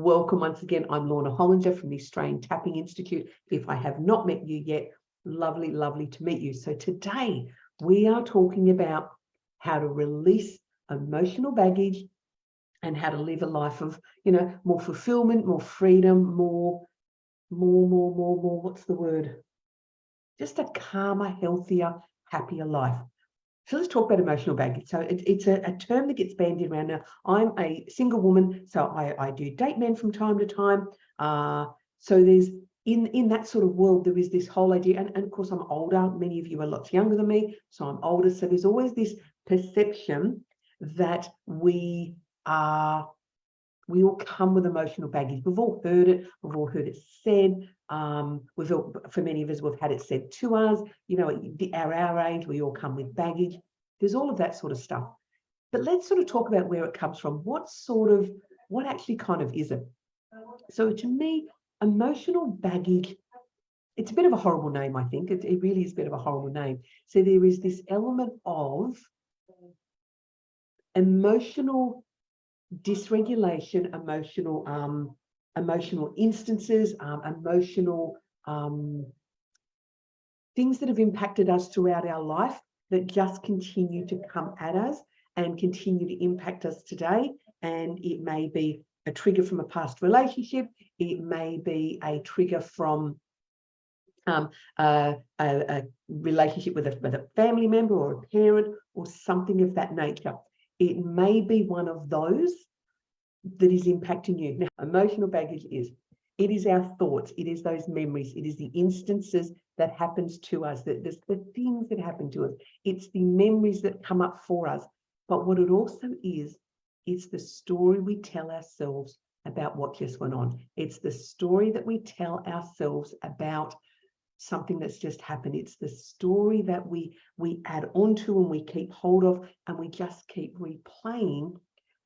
Welcome once again. I'm Lorna Hollinger from the Australian Tapping Institute. If I have not met you yet, lovely, lovely to meet you. So today we are talking about how to release emotional baggage and how to live a life of, more fulfillment, more freedom, more, what's the word? Just a calmer, healthier, happier life. So let's talk about emotional baggage. So it's a term that gets bandied around now. I'm a single woman, so I do date men from time to time. So there's in that sort of world, there is this whole idea, and of course I'm older. Many of you are lots younger than me, so I'm older. So there's always this perception that we all come with emotional baggage. We've all heard it. We've all heard it said. For many of us, we've had it said to us. At our age, we all come with baggage. There's all of that sort of stuff. But let's sort of talk about where it comes from. What actually kind of is it? So to me, emotional baggage, it's a bit of a horrible name, I think. It really is a bit of a horrible name. So there is this element of emotional dysregulation, emotional instances, emotional things that have impacted us throughout our life that just continue to come at us and continue to impact us today. And it may be a trigger from a past relationship. It may be a trigger from a relationship with a family member or a parent or something of that nature. It may be one of those that is impacting you. Now, emotional baggage it is our thoughts, it is those memories, it is the instances that happens to us, there's the things that happen to us, it's the memories that come up for us. But what it also is, it's the story we tell ourselves about what just went on. It's the story that we tell ourselves about something that's just happened. It's the story that we add onto and we keep hold of, and we just keep replaying,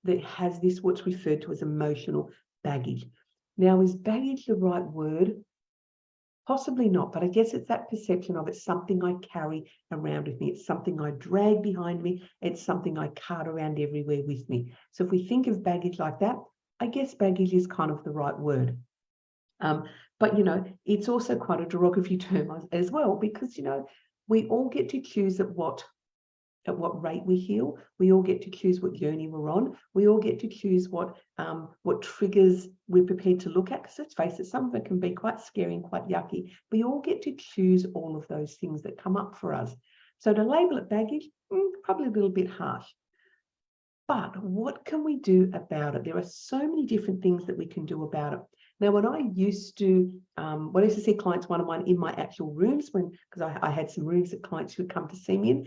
that has this what's referred to as emotional baggage. Now, is baggage the right word? Possibly not, but I guess it's that perception of it's something I carry around with me. It's something I drag behind me. It's something I cart around everywhere with me. So if we think of baggage like that, I guess baggage is kind of the right word. But, it's also quite a derogatory term as well, because, we all get to choose at what rate we heal. We all get to choose what journey we're on. We all get to choose what triggers we're prepared to look at, because let's face it, some of it can be quite scary and quite yucky. We all get to choose all of those things that come up for us. So to label it baggage, probably a little bit harsh. But what can we do about it? There are so many different things that we can do about it. Now, when I used to see clients, one of mine in my actual rooms, because I had some rooms that clients would come to see me in,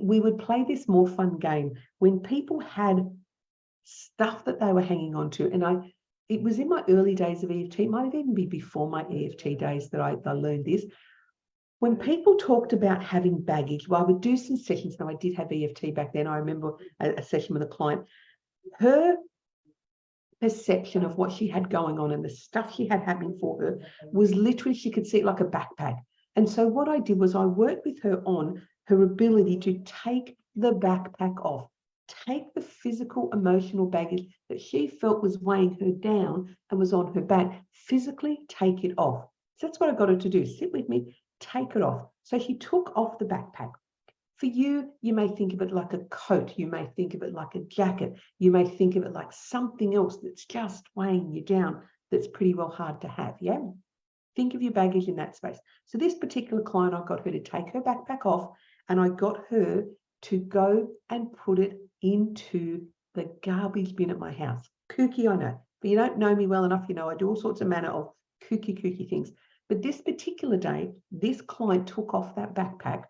we would play this more fun game when people had stuff that they were hanging on to. And it was in my early days of EFT, it might even be before my EFT days that I learned this. When people talked about having baggage, I would do some sessions. Now, I did have EFT back then. I remember a session with a client. Her perception of what she had going on and the stuff she had happening for her was literally, she could see it like a backpack. And so what I did was I worked with her on her ability to take the backpack off, take the physical, emotional baggage that she felt was weighing her down and was on her back, physically take it off. So that's what I got her to do. Sit with me, take it off. So she took off the backpack. For you, you may think of it like a coat. You may think of it like a jacket. You may think of it like something else that's just weighing you down, that's pretty well hard to have, yeah? Think of your baggage in that space. So this particular client, I got her to take her backpack off, and I got her to go and put it into the garbage bin at my house. Kooky, I know. But you don't know me well enough, I do all sorts of manner of kooky things. But this particular day, this client took off that backpack,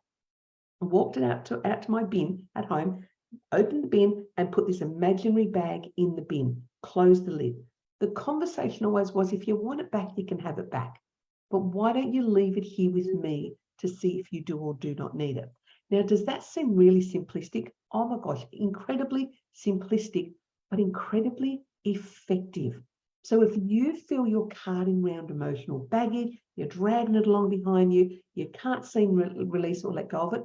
walked it out to my bin at home, opened the bin and put this imaginary bag in the bin, closed the lid. The conversation always was, if you want it back, you can have it back. But why don't you leave it here with me to see if you do or do not need it? Now, does that seem really simplistic? Oh my gosh, incredibly simplistic, but incredibly effective. So if you feel you're carting around emotional baggage, you're dragging it along behind you, you can't seem to release or let go of it,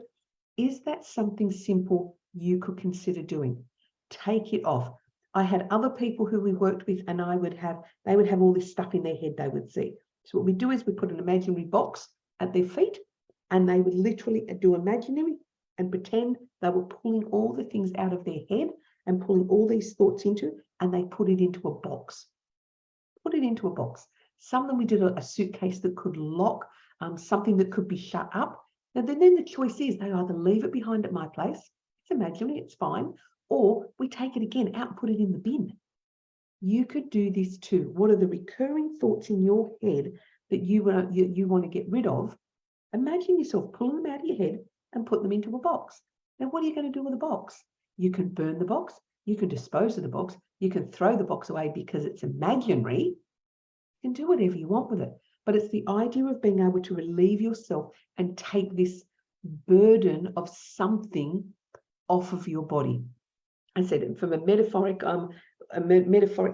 is that something simple you could consider doing? Take it off. I had other people who we worked with, and they would have all this stuff in their head they would see. So what we do is we put an imaginary box at their feet, and they would literally do imaginary and pretend they were pulling all the things out of their head and pulling all these thoughts into, and they put it into a box. Put it into a box. Some of them we did a suitcase that could lock, something that could be shut up. And then the choice is they either leave it behind at my place, it's imaginary, it's fine, or we take it again out and put it in the bin. You could do this too. What are the recurring thoughts in your head that you want to get rid of? Imagine yourself pulling them out of your head and put them into a box. Now, what are you going to do with the box? You can burn the box, you can dispose of the box, you can throw the box away because it's imaginary. You can do whatever you want with it. But it's the idea of being able to relieve yourself and take this burden of something off of your body. I said from a metaphoric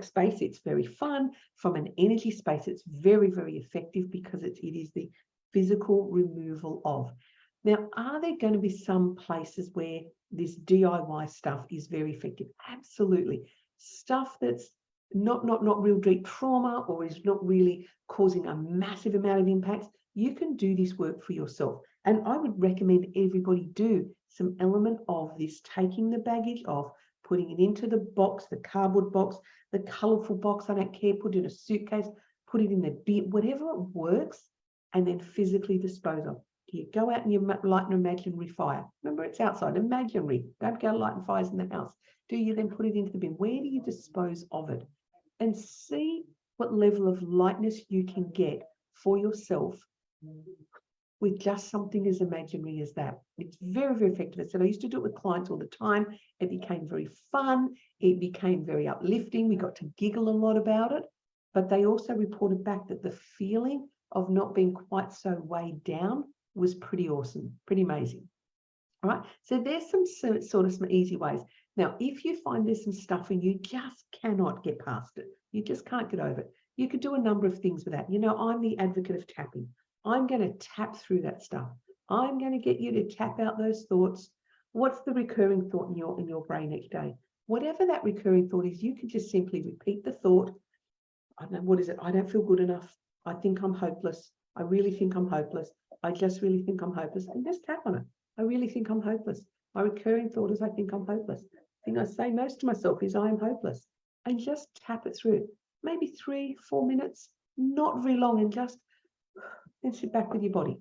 space, it's very fun. From an energy space, it's very, very effective because it is the physical removal of. Now, are there going to be some places where this DIY stuff is very effective? Absolutely. Stuff that's not real deep trauma or is not really causing a massive amount of impacts. You can do this work for yourself. And I would recommend everybody do some element of this, taking the baggage off, putting it into the box, the cardboard box, the colorful box, I don't care, put it in a suitcase, put it in the bin, whatever it works, and then physically dispose of. Do you go out and you light an imaginary fire? Remember, it's outside, imaginary. Don't go lighting fires in the house. Do you then put it into the bin? Where do you dispose of it? And see what level of lightness you can get for yourself with just something as imaginary as that. It's very, very effective. I said I used to do it with clients all the time. It became very fun. It became very uplifting. We got to giggle a lot about it. But they also reported back that the feeling of not being quite so weighed down was pretty awesome, pretty amazing. All right, so there's some easy ways. Now, if you find there's some stuff and you just cannot get past it, you just can't get over it, you could do a number of things with that. You know, I'm the advocate of tapping. I'm going to tap through that stuff. I'm going to get you to tap out those thoughts. What's the recurring thought in your brain each day? Whatever that recurring thought is, you can just simply repeat the thought. I don't know, what is it? I don't feel good enough. I think I'm hopeless. I really think I'm hopeless. I just really think I'm hopeless. And just tap on it. I really think I'm hopeless. My recurring thought is I think I'm hopeless. The thing I say most to myself is I am hopeless. And just tap it through. Maybe 3-4 minutes, not very long, and just then sit back with your body.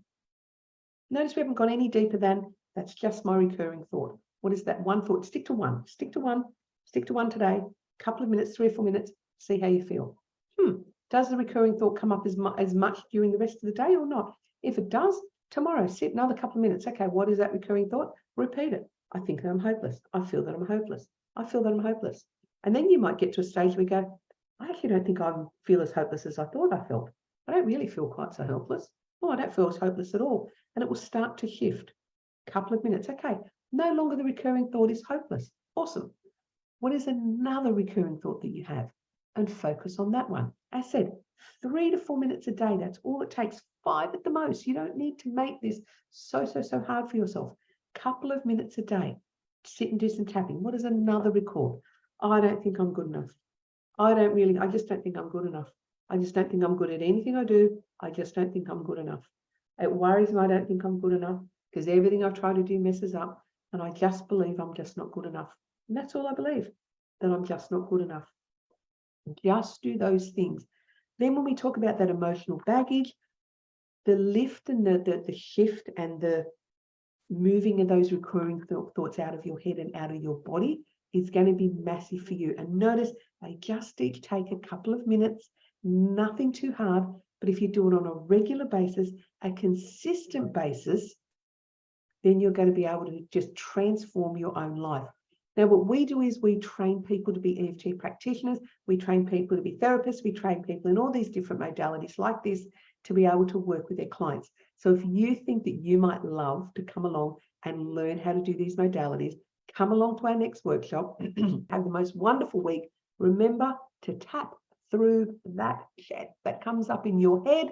Notice we haven't gone any deeper than that's just my recurring thought. What is that one thought? Stick to one. Stick to one. Stick to one today. A couple of minutes, 3 or 4 minutes. See how you feel. Does the recurring thought come up as much during the rest of the day or not? If it does, tomorrow, sit another couple of minutes. Okay, what is that recurring thought? Repeat it. I think that I'm hopeless. I feel that I'm hopeless. I feel that I'm hopeless. And then you might get to a stage where you go, I actually don't think I feel as hopeless as I thought I felt. I don't really feel quite so helpless. Oh, I don't feel as hopeless at all. And it will start to shift. A couple of minutes. Okay, no longer the recurring thought is hopeless. Awesome. What is another recurring thought that you have? And focus on that one. I said 3 to 4 minutes a day. That's all it takes. 5 at the most. You don't need to make this so hard for yourself. Couple of minutes a day. Sit and do some tapping. What is another record? I don't think I'm good enough. I just don't think I'm good enough. I just don't think I'm good at anything I do. I just don't think I'm good enough. It worries me I don't think I'm good enough because everything I try to do messes up, and I just believe I'm just not good enough. And that's all I believe, that I'm just not good enough. Just do those things. Then when we talk about that emotional baggage, the lift and the shift and the moving of those recurring thoughts out of your head and out of your body is going to be massive for you. And notice they just each take a couple of minutes, nothing too hard. But if you do it on a regular basis, a consistent basis, then you're going to be able to just transform your own life. Now, what we do is we train people to be EFT practitioners. We train people to be therapists. We train people in all these different modalities like this to be able to work with their clients. So if you think that you might love to come along and learn how to do these modalities, come along to our next workshop. Have the most wonderful week. Remember to tap through that chat that comes up in your head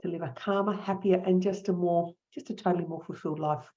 to live a calmer, happier, and just a totally more fulfilled life.